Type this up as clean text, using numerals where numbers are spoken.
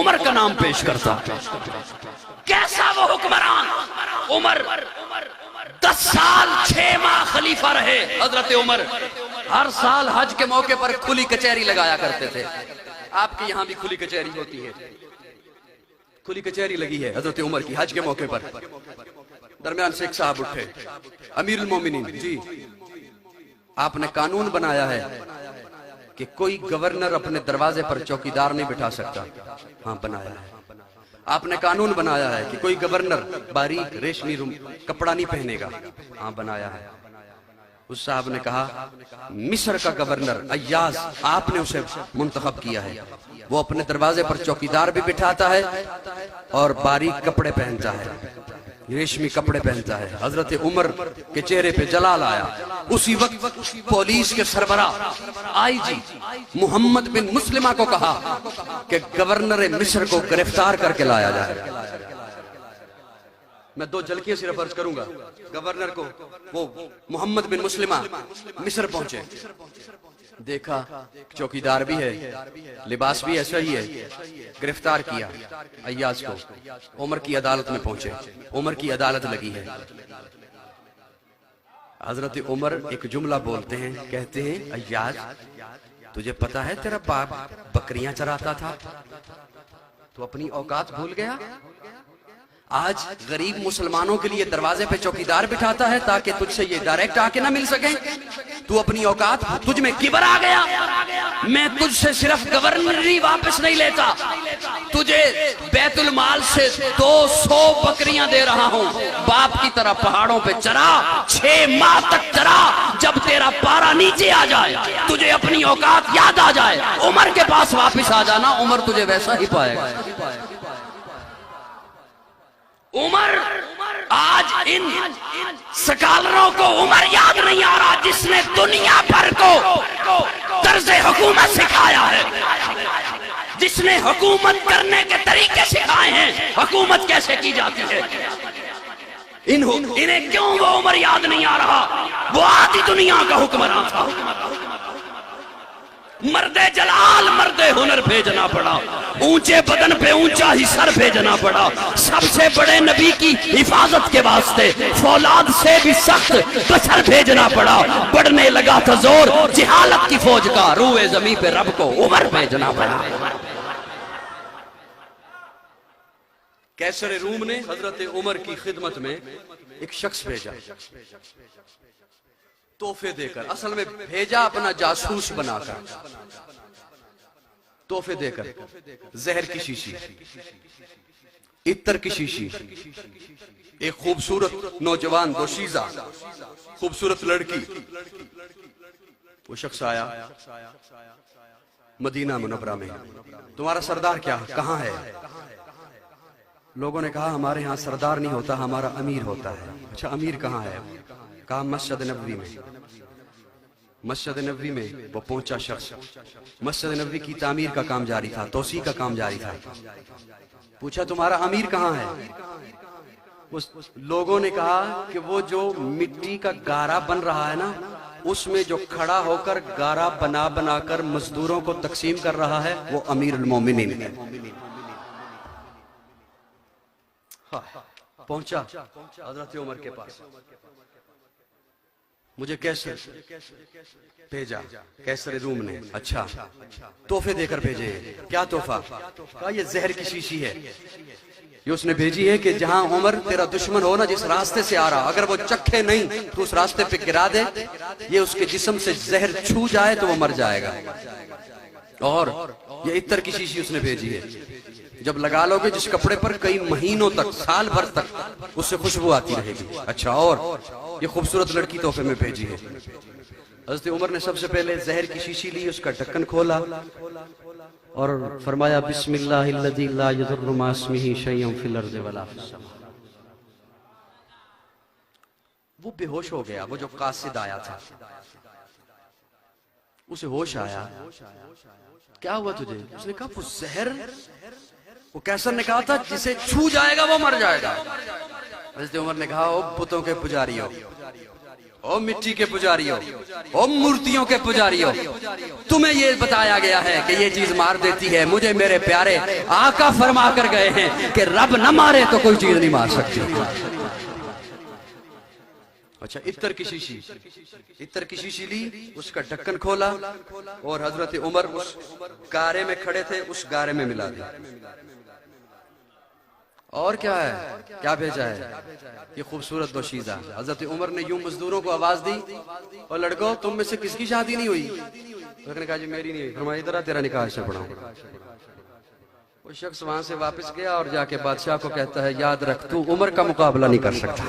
उमर का नाम पेश करता। कैसा वो हुक्मरान उमर, 10 साल 6 माह खलीफा रहे हजरत उमर। हर साल हज के मौके पर खुली कचहरी लगाया करते थे। आपके यहां भी खुली कचहरी होती है। खुली कचहरी लगी है हजरत उमर की हज के मौके पर। दरमियान से एक साहब उठे, अमीरुल मोमिनीन जी, आपने कानून बनाया है कि कोई गवर्नर अपने दरवाजे पर चौकीदार नहीं बिठा सकता। हाँ बनाया है। आपने कानून बनाया है कि कोई गवर्नर बारीक रेशमी कपड़ा नहीं पहनेगा। हाँ बनाया है। उस साहब ने कहा, मिस्र का गवर्नर अय्याज, आपने उसे मुंतखब किया है। वो अपने दरवाजे पर चौकीदार भी बिठाता है और बारीक कपड़े पहनता है, रेशमी कपड़े पहनता है। हजरत उमर के चेहरे पे जलाल आया। उसी वक्त पुलिस के सरबराह आईजी मोहम्मद बिन मुस्लिमा को कहा कि गवर्नर मिस्र को गिरफ्तार करके लाया जाए। मैं 2 झलकियां सिर्फ अर्ज करूंगा। गवर्नर को, वो मोहम्मद बिन मुस्लिमा मिस्र पहुंचे, देखा चौकीदार भी है, लिबास भी ऐसा ही है, गिरफ्तार किया अय्याज को। उमर की अदालत में पहुंचे, उमर की अदालत लगी है। हजरत उमर एक जुमला बोलते हैं, कहते हैं, अय्याज तुझे पता है तेरा बाप बकरियां चराता था, तू अपनी औकात भूल गया। आज गरीब मुसलमानों के लिए दरवाजे पे चौकीदार बिठाता है ताकि तुझसे ये डायरेक्ट आके ना मिल सके। तू अपनी औकात, तुझ में किबर आ गया। मैं तुझसे सिर्फ गवर्नरी वापस नहीं लेता, तुझे बैतुल माल से 200 बकरियां दे रहा हूं। बाप की तरह पहाड़ों पे चरा, 6 माह तक चरा। जब तेरा पारा नीचे आ जाए, तुझे अपनी औकात याद आ जाए, उमर के पास वापिस आ जाना, उमर तुझे वैसा ही पाएगा। उमर, आज इन स्कॉलरों को उमर याद नहीं आ रहा जिसने दुनिया भर को तर्ज़े हुकूमत सिखाया है, जिसने हुकूमत करने के तरीके सिखाए हैं, हुकूमत कैसे की जाती है। इन्हें क्यों वो उमर याद नहीं आ रहा? वो आधी दुनिया का हुक्मरान था। मर्दे जलाल मर्दे हुनर भेजना पड़ा, ऊंचे बदन पे ऊंचा ही सर भेजना पड़ा। सबसे बड़े नबी की हिफाजत के वास्ते फौलाद से भी सख्त बसर भेजना पड़ा। बढ़ने लगा था जोर जिहालत की फौज का, रूए जमी पे रब को उमर भेजना पड़ा। कैसर रूम ने हजरत उमर की खिदमत में एक शख्स भेजा, तोहफे देकर। असल में भेजा अपना जासूस बनाकर, तोहफे देकर। जहर की शीशी, इत्तर की शीशी, एक खूबसूरत नौजवान दोशीजा, खूबसूरत लड़की। वो शख्स आया मदीना मुनव्वरा में, तुम्हारा सरदार क्या कहाँ है? लोगों ने कहा, हमारे यहाँ सरदार नहीं होता, हमारा अमीर होता है। अच्छा, अमीर कहाँ है? कहा, मस्जिद नबवी में। मस्जिद नबवी में वो पहुंचा शख्स। मस्जिद नबवी की तामीर का काम जारी था, तोसी का काम जारी था। पूछा, तुम्हारा अमीर कहाँ है? उस लोगों ने कहा कि वो जो मिट्टी का गारा बन रहा है ना, उसमें जो खड़ा होकर गारा बना बनाकर मजदूरों को तकसीम कर रहा है, वो अमीरुल मोमिनीन है। पहुंचा हजरत उमर के पास, मुझे कैसर भेजा, कैसर रूम ने। अच्छा, तोहफे देकर भेजे। क्या तोहफा? कहा, ये जहर की शीशी है, ये उसने भेजी है कि जहां उमर तेरा दुश्मन हो ना, जिस रास्ते से आ रहा, अगर वो चखे नहीं तो उस रास्ते पे गिरा दे, ये उसके जिस्म से जहर छू जाए तो वो मर जाएगा। और ये इत्तर की शीशी उसने भेजी है, जब लगा लोगे जिस कपड़े पर, कई महीनों तक, साल भर तक उससे खुशबू आती रहेगी। अच्छा, और ये खूबसूरत लड़की तोहफे में भेजी है। हज़रत उमर ने सबसे पहले जहर की शीशी ली, उसका ढक्कन खोला और फरमाया, बिस्मिल्लाहिल्लज़ी ला यज़ुर्रु मा इस्मिही शैउन फिल अर्ज़ि वला फिस समा। वो बेहोश हो गया। वो जो कासिद आया था, उसे होश आया। क्या हुआ तुझे? उसने कहा, वो जहर, वो कैसर ने कहा था जिसे छू जाएगा वो मर जाएगा। हज़रत उमर ने कहा, ओ पुतों के पुजारियों, ओ मिट्टी के पुजारियों, ओ मूर्तियों के पुजारियों, तुम्हें ये बताया गया है कि ये चीज मार देती है। मुझे मेरे प्यारे आका फरमा कर गए हैं कि रब न मारे तो कोई चीज नहीं मार सकती। अच्छा, इत्तर की शीशी, इत्तर की शीशी ली, उसका ढक्कन खोला और हजरत उमर उस गारे में खड़े थे, उस गारे में मिला दिया। और क्या है, क्या भेजा है? ये खूबसूरत दोशीज़ा। हजरत उमर ने यूं मजदूरों को आवाज दी, और लड़कों तुम में से किसकी शादी नहीं हुई? उसने कहा जी मेरी नहीं हुई। फरमाया इधर आ, तेरा निकाह से पढ़ाऊं। वो शख्स वहां से वापस गया और जाके बादशाह को कहता है याद रख तू उमर का मुकाबला नहीं कर सकता।